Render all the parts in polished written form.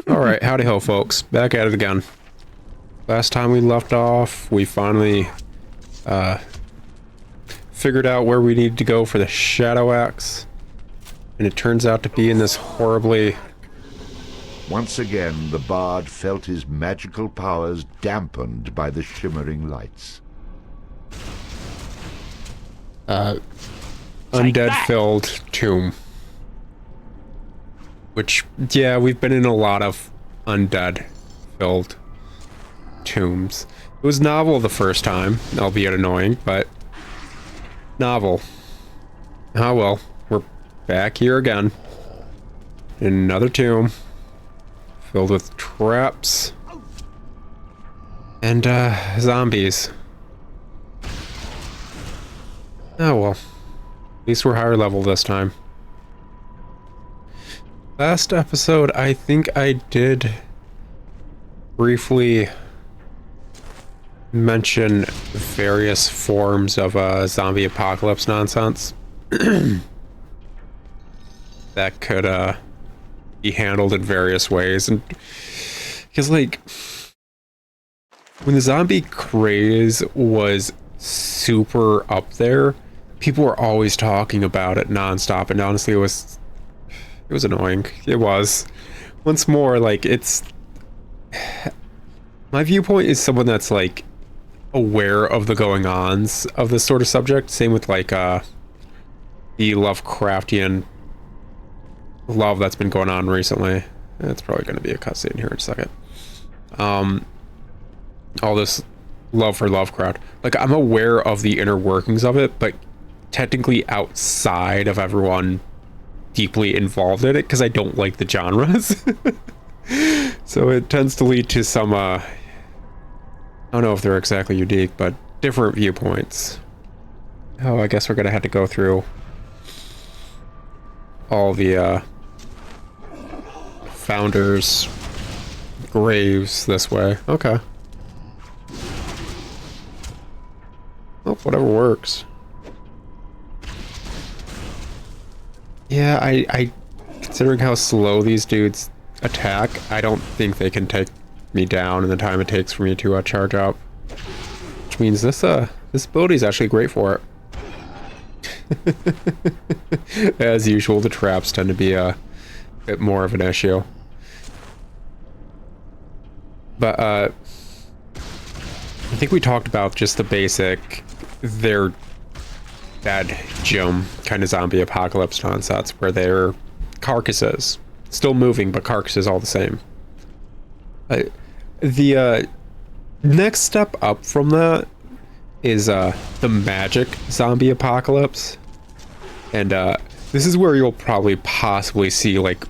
Alright, howdy ho, folks. Back at it again. Last time we left off, we finally figured out where we needed to go for the Shadow Axe. And it turns out to be in this horribly... Once again, the bard felt his magical powers dampened by the shimmering lights. undead-filled tomb. Which, yeah, we've been in a lot of undead-filled tombs. It was novel the first time, albeit annoying, but novel. Ah well, we're back here again. In another tomb. Filled with traps. And, zombies. Oh well. At least we're higher level this time. Last episode, I think I did briefly mention various forms of zombie apocalypse nonsense that could be handled in various ways. And because, like, when the zombie craze was super up there, people were always talking about it nonstop, and honestly, it was annoying. It was. Once more, like, it's... My viewpoint is someone that's, like, aware of the going-ons of this sort of subject. Same with, like, the Lovecraftian love that's been going on recently. It's probably going to be a cutscene here in a second. All this love for Lovecraft. Like, I'm aware of the inner workings of it, but technically outside of everyone deeply involved in it, because I don't like the genres. So it tends to lead to some, I don't know if they're exactly unique, but different viewpoints. Oh, I guess we're gonna have to go through all the, founders' graves this way. Okay. Well, whatever works. Yeah, I considering how slow these dudes attack, I don't think they can take me down in the time it takes for me to charge up. Which means this ability is actually great for it. As usual, the traps tend to be a bit more of an issue. But I think we talked about just the basic they're dead Jim kind of zombie apocalypse nonsense where they're carcasses. Still moving, but carcasses all the same. The next step up from that is the magic zombie apocalypse. And this is where you'll probably possibly see, like,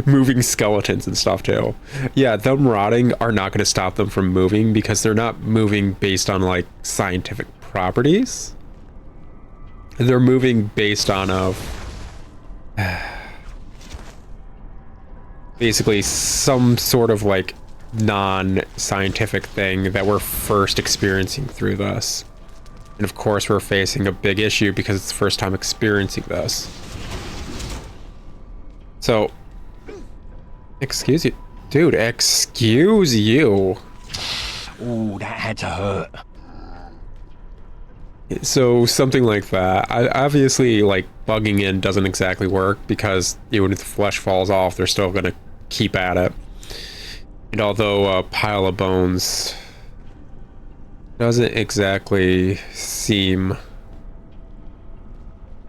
moving skeletons and stuff too. Yeah, them rotting are not going to stop them from moving because they're not moving based on, like, scientific properties. They're moving based on basically some sort of, like, non-scientific thing that we're first experiencing through this. And of course we're facing a big issue because it's the first time experiencing this. So, excuse you. Dude, excuse you. Ooh, that had to hurt. So something like that. Obviously, like, bugging in doesn't exactly work because even if the flesh falls off, they're still going to keep at it. And although a pile of bones doesn't exactly seem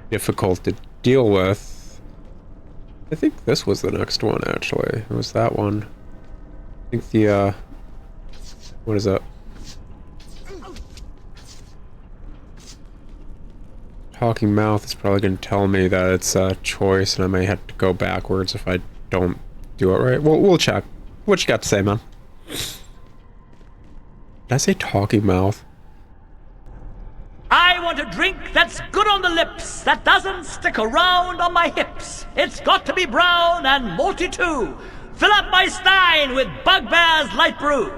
difficult to deal with, I think this was the next one, actually. It was that one. I think the, what is that? Talking mouth is probably going to tell me that it's a choice, and I may have to go backwards if I don't do it right. Well, we'll check. What you got to say, man? Did I say talking mouth? I want a drink that's good on the lips, that doesn't stick around on my hips. It's got to be brown and malty too. Fill up my stein with Bugbear's Light Brew.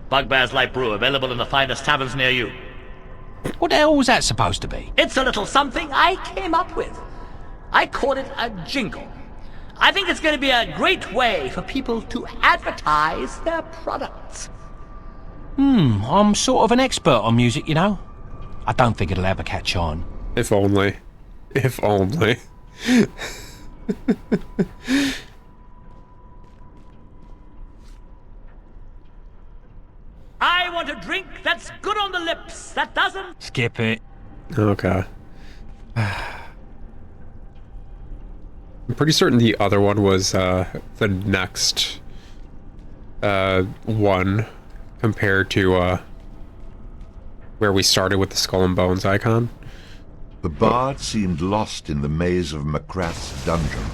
Bugbear's Light Brew, available in the finest taverns near you. What the hell was that supposed to be? It's a little something I came up with. I call it a jingle. I think it's going to be a great way for people to advertise their products. I'm sort of an expert on music, you know. I don't think it'll ever catch on. If only. If only. I want a drink that's good on the lips, that doesn't... Skip it. Okay. I'm pretty certain the other one was the next one compared to where we started with the skull and bones icon. The bard seemed lost in the maze of Macrath's dungeon.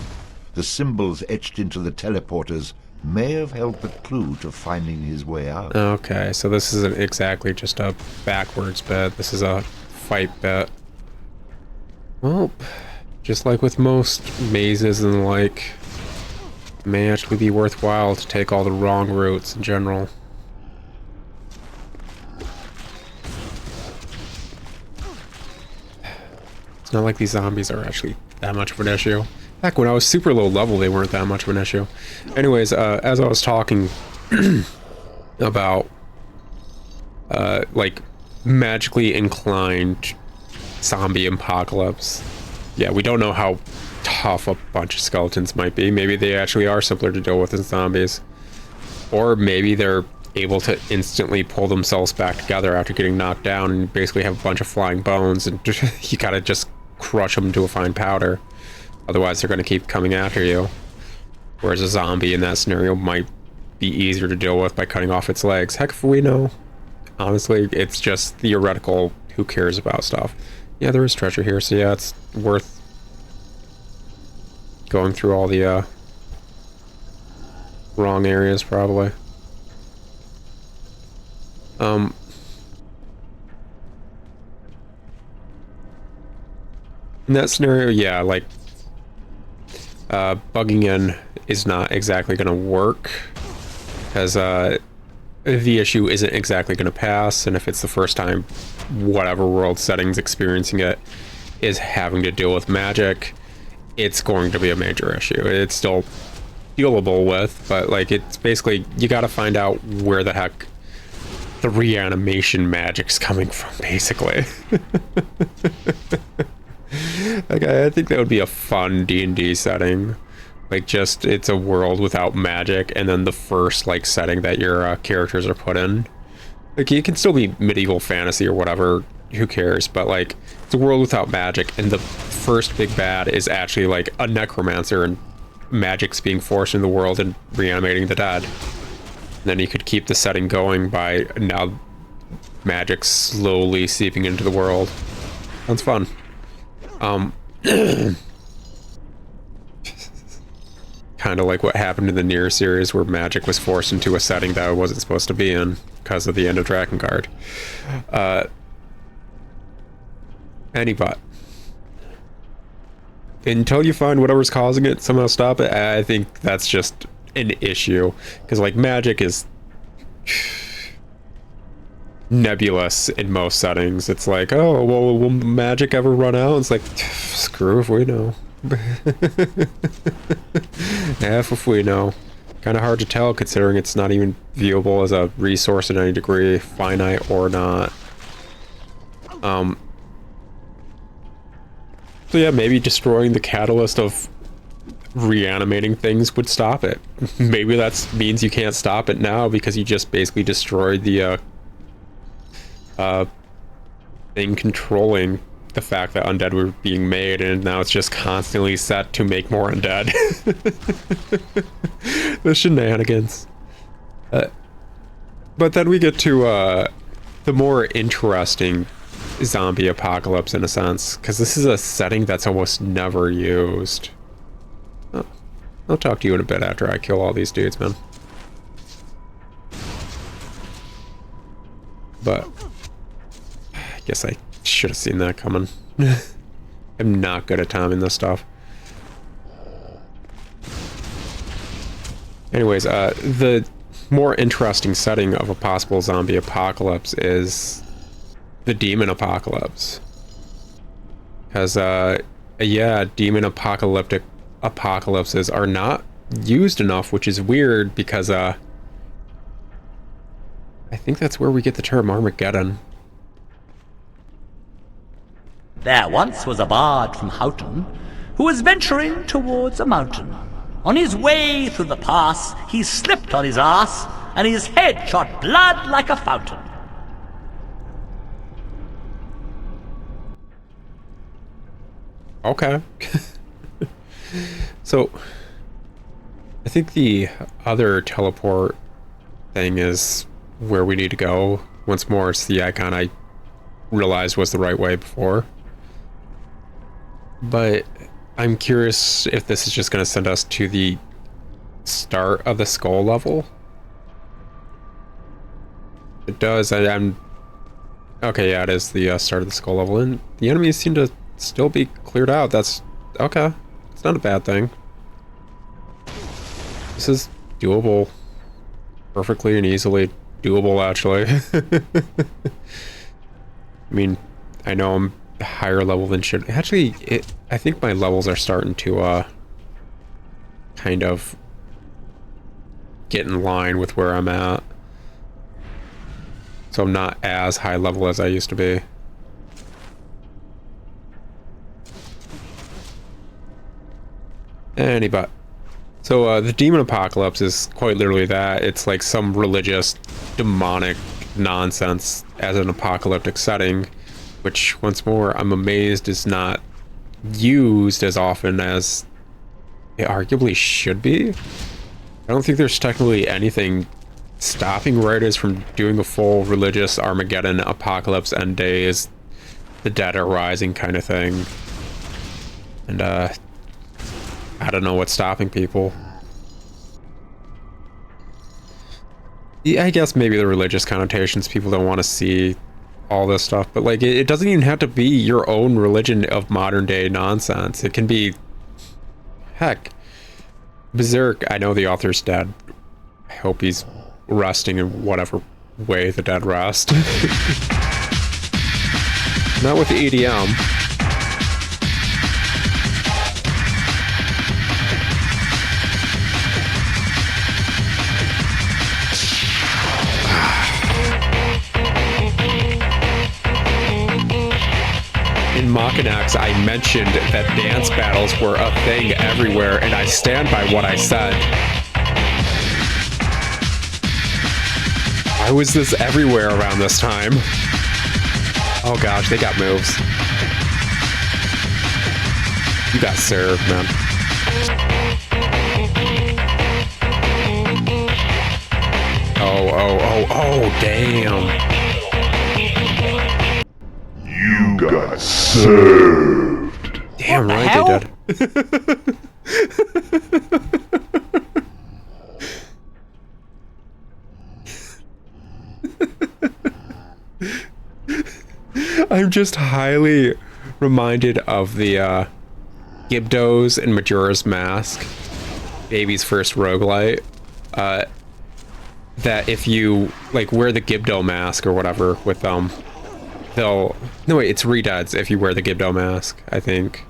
The symbols etched into the teleporters may have held the clue to finding his way out. Okay, so this isn't exactly just a backwards bit. This is a fight bit. Well, just like with most mazes and the like, it may actually be worthwhile to take all the wrong routes in general. It's not like these zombies are actually that much of an issue. Heck, when I was super low level, they weren't that much of an issue. Anyways, as I was talking about, like, magically inclined zombie apocalypse, yeah, we don't know how tough a bunch of skeletons might be. Maybe they actually are simpler to deal with than zombies. Or maybe they're able to instantly pull themselves back together after getting knocked down and basically have a bunch of flying bones and you gotta just crush them to a fine powder. Otherwise, they're going to keep coming after you. Whereas a zombie in that scenario might be easier to deal with by cutting off its legs. Heck if we know. Honestly, it's just theoretical. Who cares about stuff? Yeah, there is treasure here, so yeah, it's worth going through all the wrong areas, probably. In that scenario, yeah, like, bugging in is not exactly going to work, because the issue isn't exactly going to pass, and if it's the first time whatever world setting's experiencing it is having to deal with magic, it's going to be a major issue. It's still dealable with, but like, it's basically, you got to find out where the heck the reanimation magic's coming from, basically. Like, I think that would be a fun D&D setting. Like, just, it's a world without magic, and then the first, like, setting that your characters are put in. Like, it can still be medieval fantasy or whatever, who cares, but, like, it's a world without magic, and the first big bad is actually, like, a necromancer, and magic's being forced into the world and reanimating the dead. And then you could keep the setting going by now magic slowly seeping into the world. Sounds fun. Kind of like what happened in the Nier series, where magic was forced into a setting that it wasn't supposed to be in because of the end of Drakengard. Anybot. Until you find whatever's causing it, somehow stop it, I think that's just an issue. Because, like, magic is nebulous in most settings. It's like, oh, well, will magic ever run out? It's like, screw if we know. Half if we know. Kind of hard to tell, considering it's not even viewable as a resource in any degree, finite or not. So yeah, maybe destroying the catalyst of reanimating things would stop it. Maybe that means you can't stop it now because you just basically destroyed the thing controlling the fact that undead were being made, and now it's just constantly set to make more undead. The shenanigans. But then we get to the more interesting zombie apocalypse, in a sense, because this is a setting that's almost never used. Oh, I'll talk to you in a bit after I kill all these dudes, man. But I guess I should have seen that coming. I'm not good at timing this stuff. Anyways, the more interesting setting of a possible zombie apocalypse is the demon apocalypse. Because, yeah, demon apocalyptic apocalypses are not used enough, which is weird because I think that's where we get the term Armageddon. There once was a bard from Houghton who was venturing towards a mountain. On his way through the pass, he slipped on his ass, and his head shot blood like a fountain. Okay. So, I think the other teleport thing is where we need to go. Once more, it's the icon I realized was the right way before. But I'm curious if this is just going to send us to the start of the skull level. It does. I'm... Okay, yeah, it is the start of the skull level. And the enemies seem to still be cleared out. That's... Okay. It's not a bad thing. This is doable. Perfectly and easily doable, actually. I mean, I know I'm higher level than should. Actually, I think my levels are starting to kind of get in line with where I'm at. So I'm not as high level as I used to be. Anybody. So the demon apocalypse is quite literally that. It's like some religious, demonic nonsense as an apocalyptic setting, which, once more, I'm amazed is not used as often as it arguably should be. I don't think there's technically anything stopping writers from doing a full religious Armageddon apocalypse end days, the dead are rising kind of thing. And I don't know what's stopping people. Yeah, I guess maybe the religious connotations, people don't want to see all this stuff, but like it doesn't even have to be your own religion of modern day nonsense. It can be, heck, Berserk. I know the author's dead. I hope he's resting in whatever way the dead rest. Not with the EDM. In Machinax, I mentioned that dance battles were a thing everywhere, and I stand by what I said. Why was this everywhere around this time? Oh gosh, they got moves. You got served, man. Oh, damn. You got served. Damn What the right hell? They did. I'm just highly reminded of the Gibdo's and Majora's Mask, Baby's first roguelite. That if you like wear the Gibdo mask or whatever with they'll no wait, it's Redeads if you wear the Gibdo mask, I think.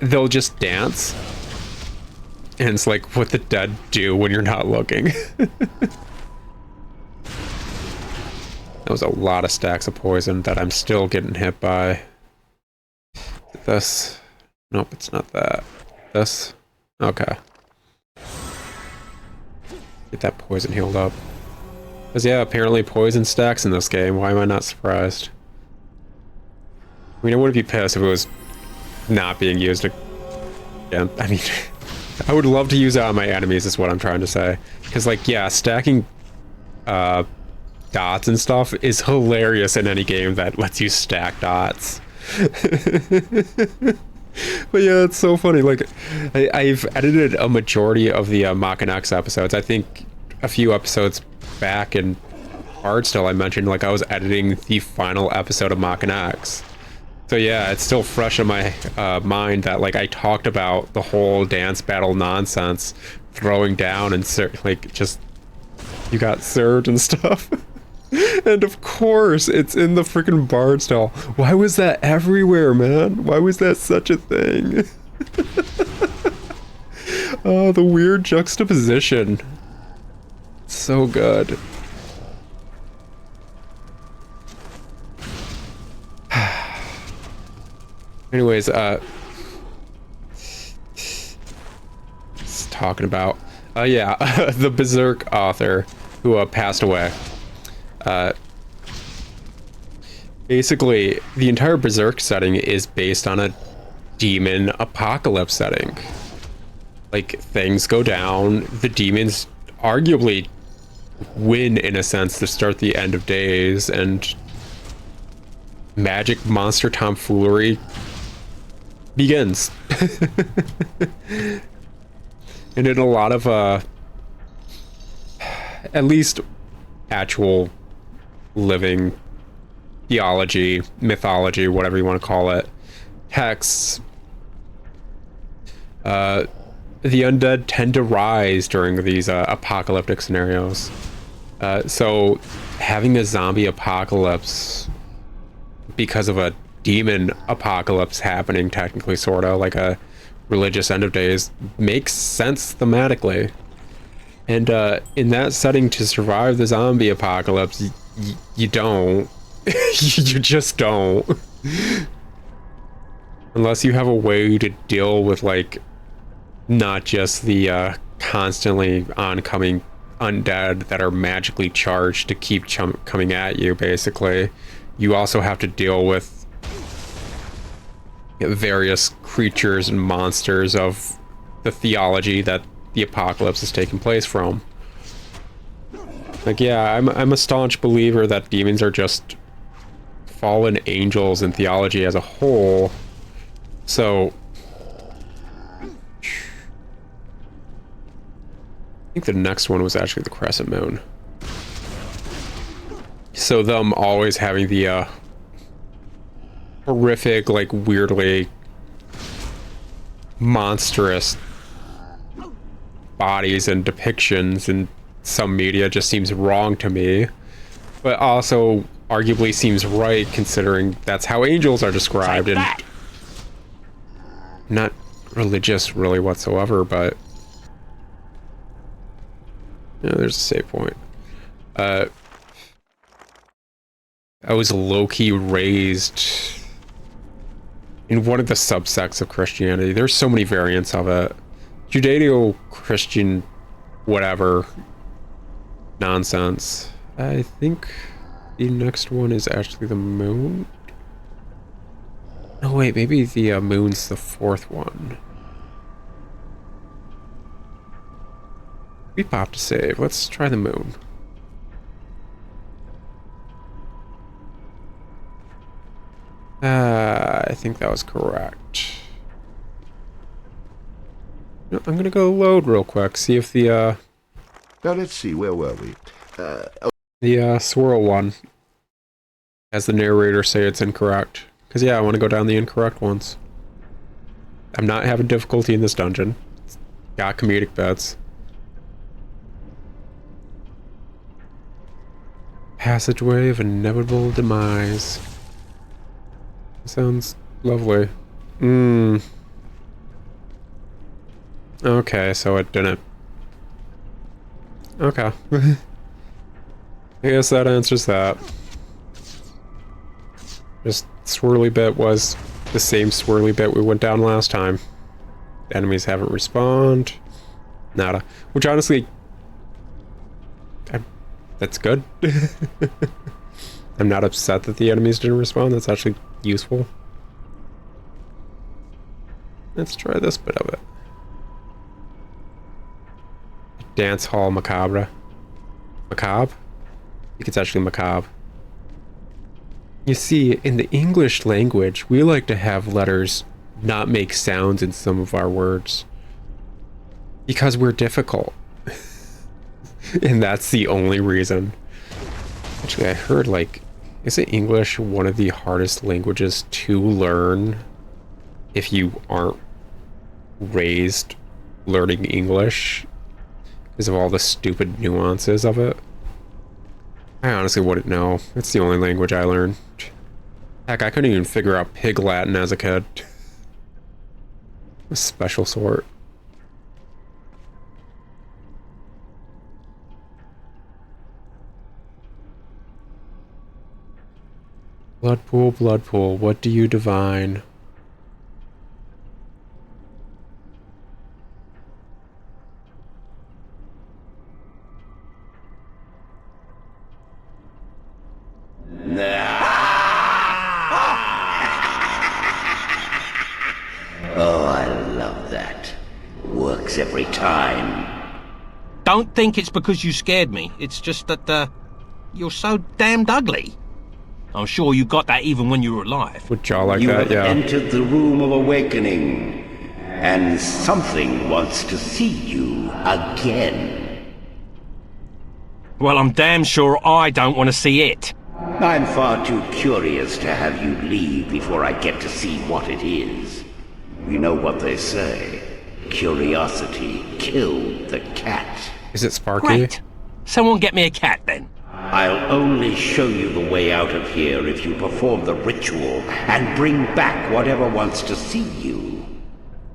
They'll just dance. And it's like what the dead do when you're not looking. That was a lot of stacks of poison that I'm still getting hit by. This. Nope, it's not that. This. Okay. Get that poison healed up. Because yeah, apparently poison stacks in this game. Why am I not surprised? I mean, I wouldn't be pissed if it was not being used again. I mean, I would love to use it on my enemies is what I'm trying to say. Because like, yeah, stacking dots and stuff is hilarious in any game that lets you stack dots. But yeah, it's so funny. Like, I've edited a majority of the Machinax episodes. I think a few episodes back in Hardstyle, I mentioned like I was editing the final episode of Machinax. So yeah, it's still fresh in my mind that like I talked about the whole dance battle nonsense, throwing down and like just you got served and stuff. And of course, it's in the freaking Bardstall. Why was that everywhere, man? Why was that such a thing? Oh, the weird juxtaposition. So good. Anyways, talking about, yeah, the Berserk author who passed away. Basically, the entire Berserk setting is based on a demon apocalypse setting. Like, things go down, the demons arguably win in a sense to start the end of days, and magic monster tomfoolery begins. And in a lot of at least actual living theology, mythology, whatever you want to call it, texts, the undead tend to rise during these apocalyptic scenarios. So having a zombie apocalypse because of a demon apocalypse happening, technically, sort of like a religious end of days, makes sense thematically. And in that setting, to survive the zombie apocalypse, you don't. You just don't. Unless you have a way to deal with, like, not just the constantly oncoming undead that are magically charged to keep coming at you, basically. You also have to deal with various creatures and monsters of the theology that the apocalypse is taking place from. Like, yeah, I'm a staunch believer that demons are just fallen angels in theology as a whole. So I think the next one was actually the crescent moon. So them always having the horrific, like, weirdly monstrous bodies and depictions in some media just seems wrong to me, but also arguably seems right considering that's how angels are described. And not religious really whatsoever, but you know, there's a save point. I was low-key raised in one of the subsects of Christianity. There's so many variants of it. Judeo-Christian whatever nonsense. I think the next one is actually the moon. No, wait, maybe the moon's the fourth one. We popped a save. Let's try the moon. I think that was correct. No, I'm gonna go load real quick, see if the Now let's see, where were we? the swirl one, as the narrator say, it's incorrect. Because yeah, I want to go down the incorrect ones. I'm not having difficulty in this dungeon. It's got comedic bits. Passageway of inevitable demise. Sounds lovely. Okay, so it didn't. Okay. I guess that answers that. Just swirly bit was the same swirly bit we went down last time. The enemies haven't respawned. Nada. Which honestly, that's good. I'm not upset that the enemies didn't respawn. That's actually useful. Let's try this bit of it. Dance Hall Macabre. Macabre? I think it's actually macabre. You see, in the English language, we like to have letters not make sounds in some of our words. Because we're difficult. And that's the only reason. Actually, I heard, like, isn't English one of the hardest languages to learn if you aren't raised learning English? Because of all the stupid nuances of it. I honestly wouldn't know. It's the only language I learned. Heck, I couldn't even figure out Pig Latin as a kid. A special sort. Blood pool, what do you divine? Oh, I love that. Works every time. Don't think it's because you scared me. It's just that, you're so damned ugly. I'm sure you got that even when you were alive. With jaw like You that, have yeah. entered the room of awakening, and something wants to see you again. Well, I'm damn sure I don't want to see it. I'm far too curious to have you leave before I get to see what it is. You know what they say. Curiosity killed the cat. Is it Sparky? Great. Someone get me a cat then. I'll only show you the way out of here if you perform the ritual and bring back whatever wants to see you.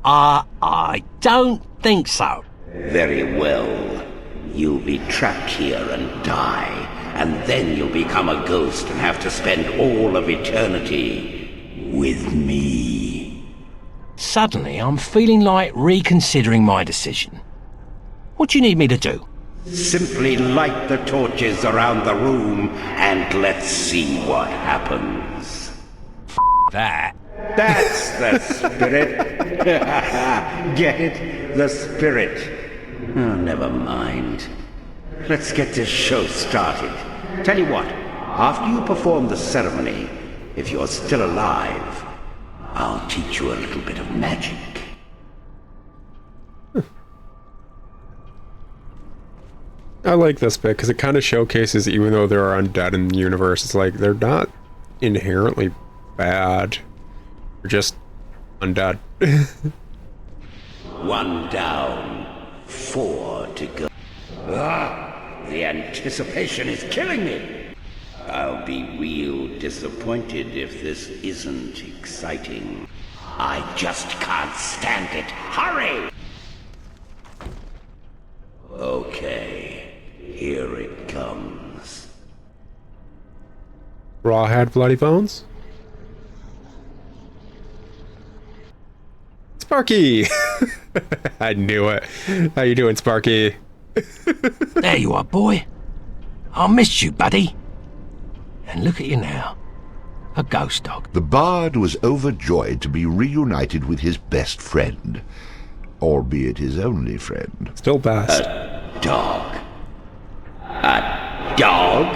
I don't think so. Very well. You'll be trapped here and die, and then you'll become a ghost and have to spend all of eternity with me. Suddenly, I'm feeling like reconsidering my decision. What do you need me to do? Simply light the torches around the room and let's see what happens. That. That's the spirit. Get it? The spirit. Oh, never mind. Let's get this show started. Tell you what, after you perform the ceremony, if you're still alive, I'll teach you a little bit of magic. I like this bit because it kind of showcases, even though there are undead in the universe, it's like they're not inherently bad. They're just undead. 1 down, 4 to go. The anticipation is killing me. I'll be real disappointed if this isn't exciting. I just can't stand it. Hurry! Okay, here it comes. Rawhead bloody bones? Sparky! I knew it. How you doing, Sparky? There you are, boy. I missed you, buddy. And look at you now. A ghost dog. The bard was overjoyed to be reunited with his best friend, albeit his only friend. Still best. Dog. A dog?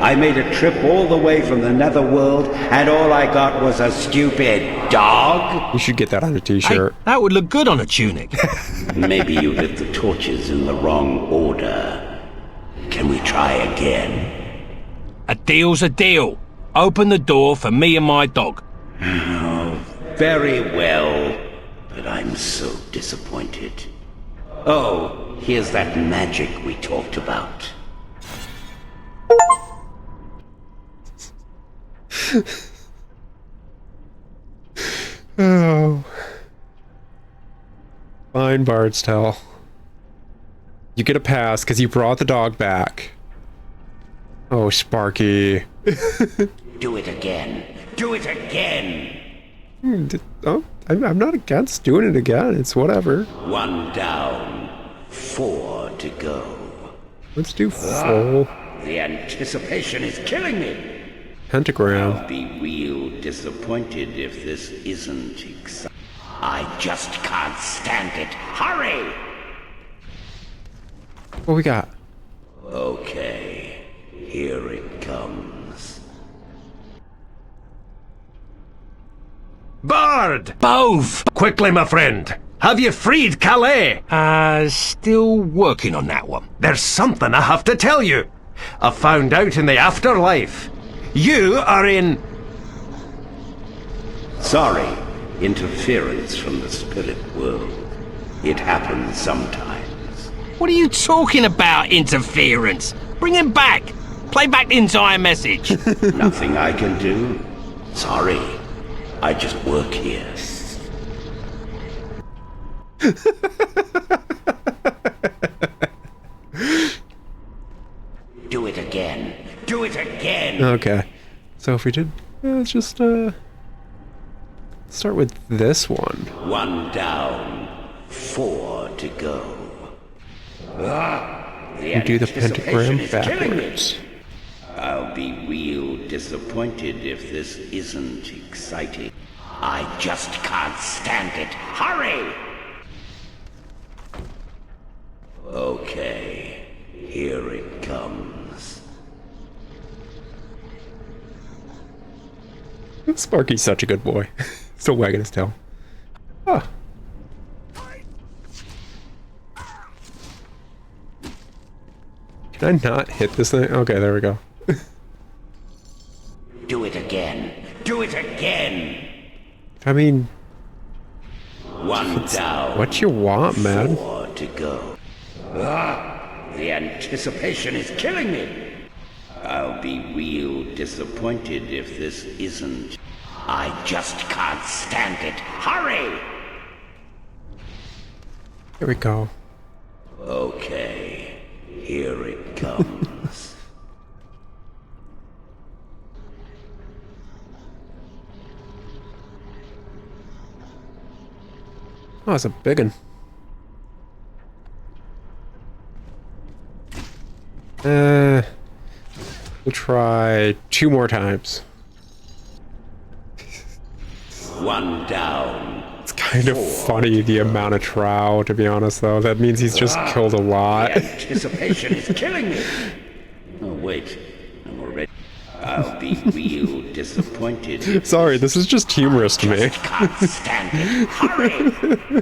I made a trip all the way from the netherworld, and all I got was a stupid dog? You should get that on a Hey, t-shirt. that would look good on a tunic. Maybe you lit the torches in the wrong order. Can we try again? A deal's a deal. Open the door for me and my dog. Oh, very well. But I'm so disappointed. Oh, here's that magic we talked about. Oh. Fine, Bard's Tale. You get a pass because you brought the dog back. Oh, Sparky. Do it again. Do it again. Oh, I'm not against doing it again. It's whatever. 1 down, 4 to go. Let's do full The anticipation is killing me. pentagram. I'll be real disappointed if this isn't exciting. I just can't stand it. Hurry! What we got? Okay, here it comes. Bard! Bove! Quickly, my friend. Have you freed Calais? Still working on that one. There's something I have to tell you. I found out in the afterlife. You are in... Sorry, interference from the spirit world. It happens sometimes. What are you talking about, interference? Bring him back. Play back the entire message. Nothing I can do. Sorry, I just work here. Do it again. Do it again. Okay. So if we did, let's just start with this one. 1 down, 4 to go. We do the pentagram backwards. I'll be real disappointed if this isn't exciting. I just can't stand it. Hurry! Okay, here it comes. Sparky's such a good boy. Still wagging his tail. Ah. Can I not hit this thing? Okay, there we go. Do it again. Do it again. I mean, 1 down. what you want, man? 4 to go. The anticipation is killing me. I'll be real disappointed if this isn't. I just can't stand it. Hurry! Here we go. Okay, here it comes. Oh, it's a big one. We'll try 2 more times. 1 down. It's kind of funny, the amount of trow, to be honest, though. That means he's just killed a lot. The anticipation is killing me. Oh, wait. I'm already... I'll be real disappointed. Sorry, this is just humorous to me. Can't stand it. Hurry!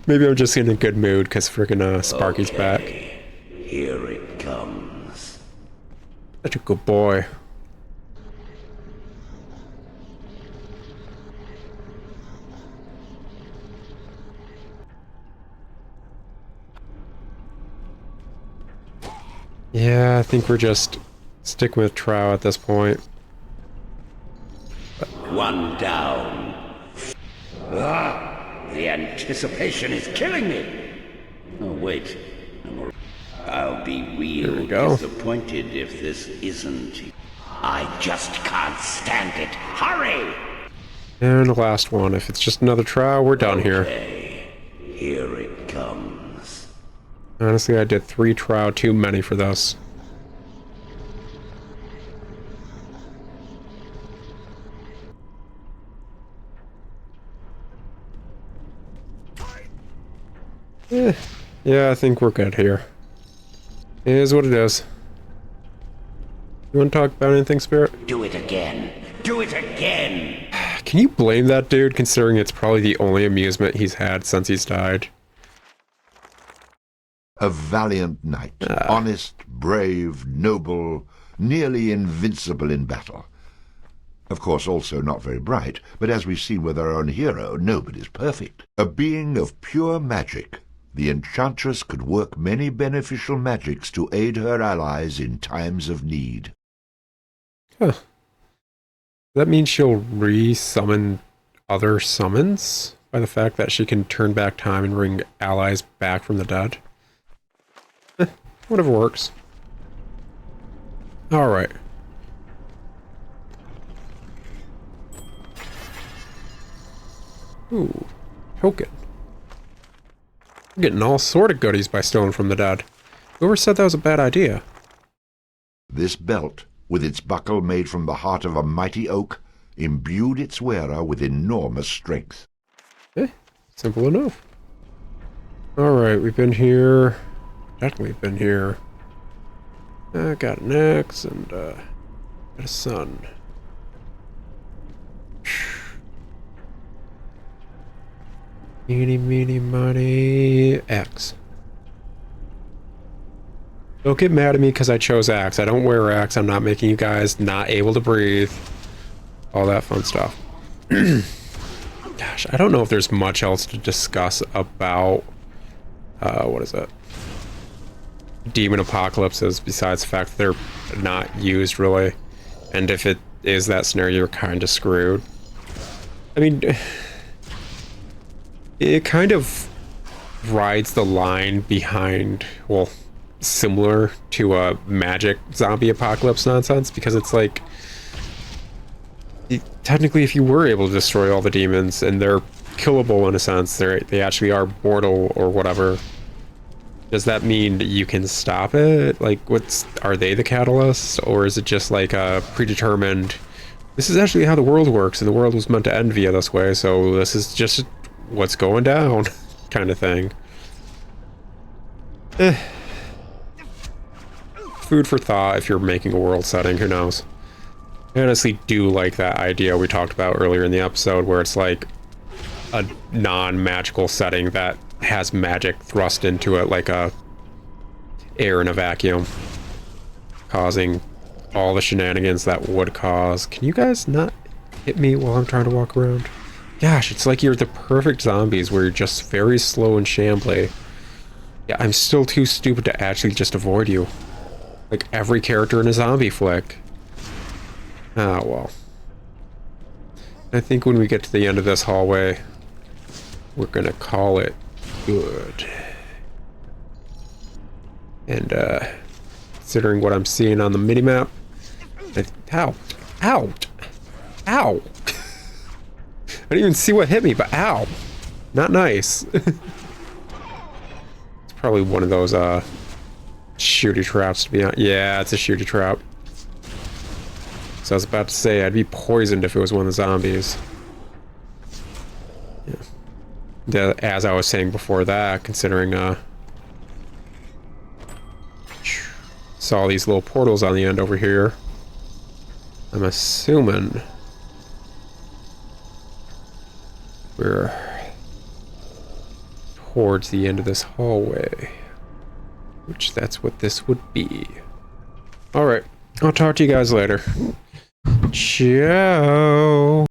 Maybe I'm just in a good mood because freaking Sparky's back. Here it comes. Such a good boy. Yeah, I think we're just sticking with trow at this point. 1 down. The anticipation is killing me. Oh, wait. I'll be real disappointed if this isn't. I just can't stand it. Hurry! And the last one. If it's just another trow, we're done here. Here it comes. Honestly, I did 3 trow too many for this. Yeah, I think we're good here. It is what it is. You want to talk about anything, Spirit? Do it again. Do it again. Can you blame that dude, considering it's probably the only amusement he's had since he's died? A valiant knight, honest, brave, noble, nearly invincible in battle. Of course, also not very bright, but as we've seen with our own hero, nobody's perfect. A being of pure magic, the enchantress could work many beneficial magics to aid her allies in times of need. Huh. That means she'll re-summon other summons by the fact that she can turn back time and bring allies back from the dead. Whatever works. Alright. Ooh, token. We're getting all sort of goodies by stealing from the dead. Whoever said that was a bad idea? This belt, with its buckle made from the heart of a mighty oak, imbued its wearer with enormous strength. Simple enough. Alright, we've been here. Definitely been here. Got an axe and got a sun. Meeny, meeny, money, axe. Don't get mad at me because I chose axe. I don't wear axe. I'm not making you guys not able to breathe. All that fun stuff. Gosh, I don't know if there's much else to discuss about, what is it? Demon apocalypses, besides the fact that they're not used, really. And if it is that scenario, you're kind of screwed. I mean, it kind of rides the line behind, well, similar to a magic zombie apocalypse nonsense, because it's like, technically if you were able to destroy all the demons and they're killable in a sense, they actually are mortal or whatever, does that mean you can stop it? Like, are they the catalyst, or is it just like a predetermined, this is actually how the world works and the world was meant to end via this way, so this is just what's going down kind of thing? Food for thought if you're making a world setting, who knows? I honestly do like that idea we talked about earlier in the episode, where it's like a non-magical setting that has magic thrust into it, like a air in a vacuum, causing all the shenanigans that would cause. Can you guys not hit me while I'm trying to walk around? Gosh, it's like you're the perfect zombies where you're just very slow and shambly. Yeah, I'm still too stupid to actually just avoid you. Like every character in a zombie flick. Ah, well. I think when we get to the end of this hallway, we're gonna call it good. And, considering what I'm seeing on the minimap, ow! Ow! Ow! I didn't even see what hit me, but ow! Not nice. It's probably one of those, shooty traps to be honest. Yeah, it's a shooty trap. So I was about to say, I'd be poisoned if it was one of the zombies. Yeah. As I was saying before that, considering, saw these little portals on the end over here. I'm assuming we're towards the end of this hallway, which that's what this would be. Alright, I'll talk to you guys later. Ciao.